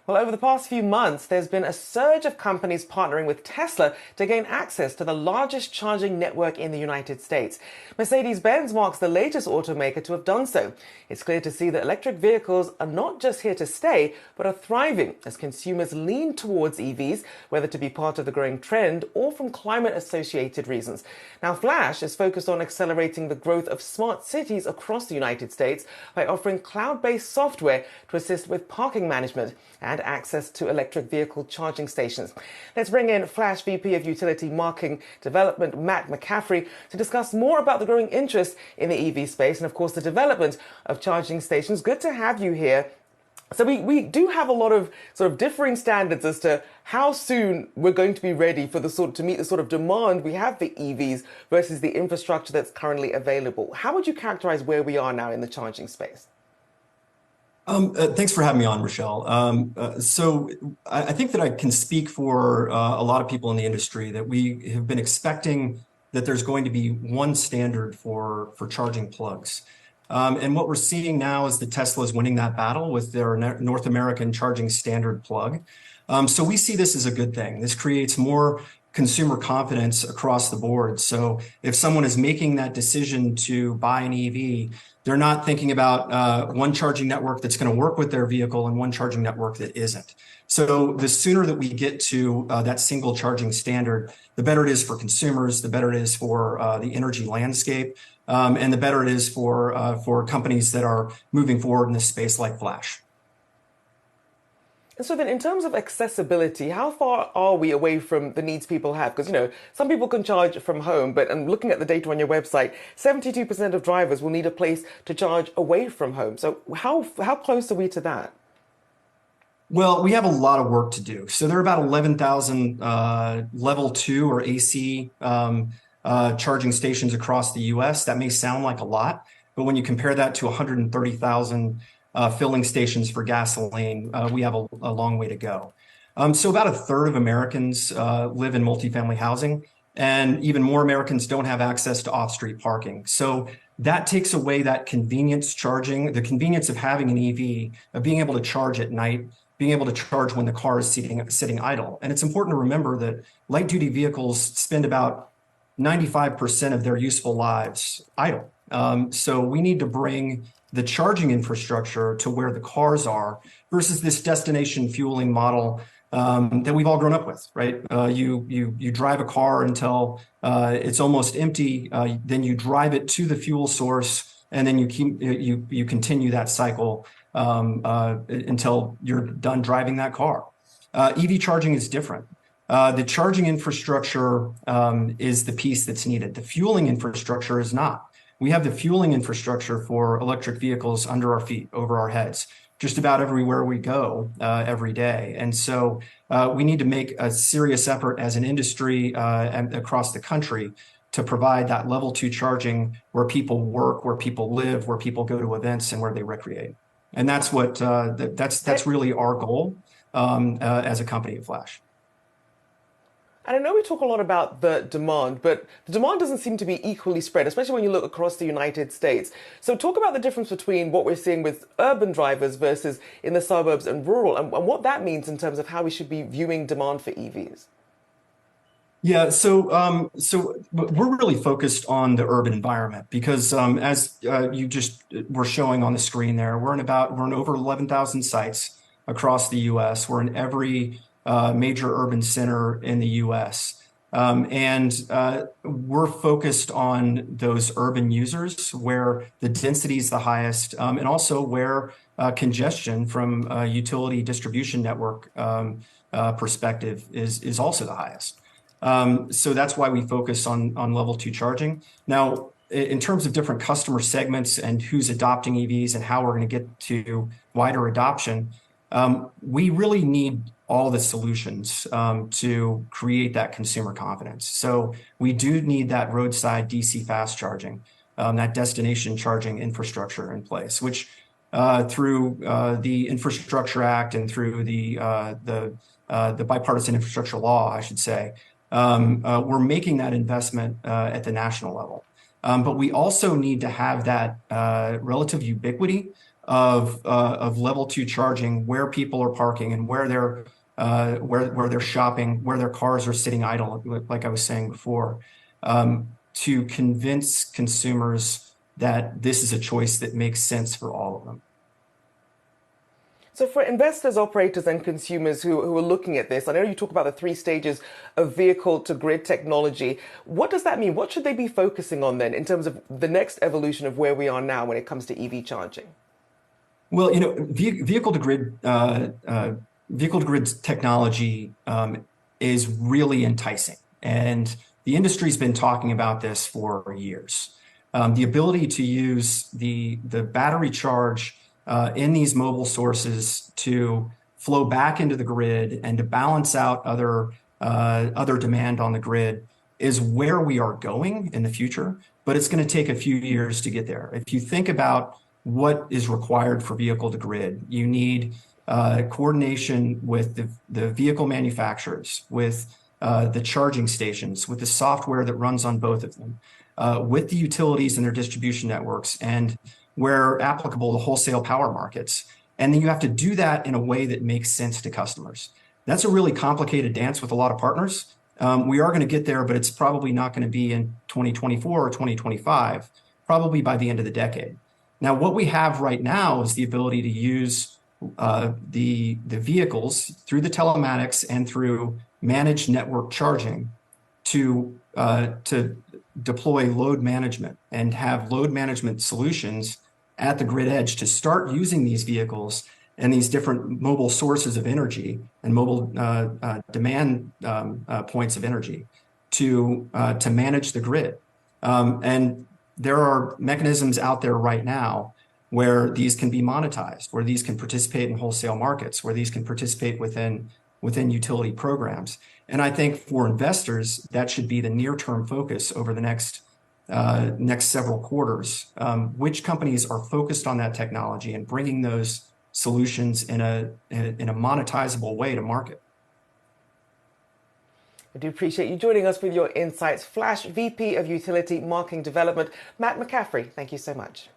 Well, over the past few months, there's been a surge of companies partnering with Tesla to gain access to the largest charging network in the United States. Mercedes-Benz marks the latest automaker to have done so. It's clear to see that electric vehicles are not just here to stay, but are thriving as consumers lean towards EVs, whether to be part of the growing trend or from climate-associated reasons. Now, Flash is focused on accelerating the growth of smart cities across the United States by offering cloud-based software to assist with parking management and access to electric vehicle charging stations. Let's bring in Flash VP of Utility Marketing Development, Matt McCaffrey, to discuss more about the growing interest in the EV space and, of course, the development of charging stations. Good to have you here. So we do have a lot of sort of differing standards as to how soon we're going to be ready for to meet the sort of demand we have for EVs versus the infrastructure that's currently available. How would you characterize where we are now in the charging space? Thanks for having me on, Rachelle. So I think that I can speak for a lot of people in the industry that we have been expecting that there's going to be one standard for charging plugs. And what we're seeing now is that Tesla is winning that battle with their North American charging standard plug. So we see this as a good thing. This creates more consumer confidence across the board. So if someone is making that decision to buy an EV, they're not thinking about one charging network that's going to work with their vehicle and one charging network that isn't. So the sooner that we get to that single charging standard, the better it is for consumers, the better it is for the energy landscape, and the better it is for companies that are moving forward in this space like Flash. And so then in terms of accessibility, how far are we away from the needs people have? Because, some people can charge from home, but I'm looking at the data on your website, 72% of drivers will need a place to charge away from home. So how close are we to that? Well, we have a lot of work to do. So there are about 11,000 level 2 or AC charging stations across the US. That may sound like a lot, but when you compare that to 130,000 filling stations for gasoline, we have a long way to go. So about a third of Americans live in multifamily housing, and even more Americans don't have access to off-street parking. So that takes away that convenience charging, the convenience of having an EV, of being able to charge at night, being able to charge when the car is sitting idle. And it's important to remember that light-duty vehicles spend about 95% of their useful lives idle. So we need to bring the charging infrastructure to where the cars are versus this destination fueling model that we've all grown up with, right? You drive a car until it's almost empty, then you drive it to the fuel source, and then you continue that cycle until you're done driving that car. EV charging is different. The charging infrastructure is the piece that's needed. The fueling infrastructure is not. We have the fueling infrastructure for electric vehicles under our feet, over our heads, just about everywhere we go every day. And so we need to make a serious effort as an industry and across the country to provide that level 2 charging where people work, where people live, where people go to events, and where they recreate. And that's what that's really our goal as a company at Flash. And I know we talk a lot about the demand, but the demand doesn't seem to be equally spread, especially when you look across the United States. So talk about the difference between what we're seeing with urban drivers versus in the suburbs and rural, and what that means in terms of how we should be viewing demand for EVs. Yeah, so we're really focused on the urban environment because as you just were showing on the screen there, we're in over 11,000 sites across the U.S. We're in every major urban center in the U.S. And we're focused on those urban users where the density is the highest, and also where congestion from a utility distribution network perspective is also the highest. So that's why we focus on level 2 charging. Now, in terms of different customer segments and who's adopting EVs and how we're going to get to wider adoption, we really need all the solutions to create that consumer confidence. So we do need that roadside DC fast charging, that destination charging infrastructure in place, which through the Infrastructure Act and through the bipartisan infrastructure law, I should say, we're making that investment at the national level. But we also need to have that relative ubiquity of level two charging, where people are parking and where they're shopping, where their cars are sitting idle, like I was saying before, to convince consumers that this is a choice that makes sense for all of them. So for investors, operators, and consumers who are looking at this, I know you talk about the three stages of vehicle to grid technology. What does that mean? What should they be focusing on then in terms of the next evolution of where we are now when it comes to EV charging? Well, vehicle to grid technology is really enticing, and the industry's been talking about this for years. The ability to use the battery charge in these mobile sources to flow back into the grid and to balance out other demand on the grid is where we are going in the future, but it's going to take a few years to get there. If you think about what is required for vehicle to grid, you need coordination with the vehicle manufacturers, with the charging stations, with the software that runs on both of them, with the utilities and their distribution networks, and where applicable, the wholesale power markets. And then you have to do that in a way that makes sense to customers. That's a really complicated dance with a lot of partners. We are going to get there, but it's probably not going to be in 2024 or 2025, probably by the end of the decade. Now, what we have right now is the ability to use the vehicles through the telematics and through managed network charging to deploy load management and have load management solutions at the grid edge to start using these vehicles and these different mobile sources of energy and mobile demand points of energy to manage the grid. And there are mechanisms out there right now where these can be monetized, where these can participate in wholesale markets, where these can participate within utility programs. And I think for investors, that should be the near-term focus over the next several quarters. Which companies are focused on that technology and bringing those solutions in a monetizable way to market? I do appreciate you joining us with your insights. Flash VP of Utility Marketing Development, Matt McCaffrey, thank you so much.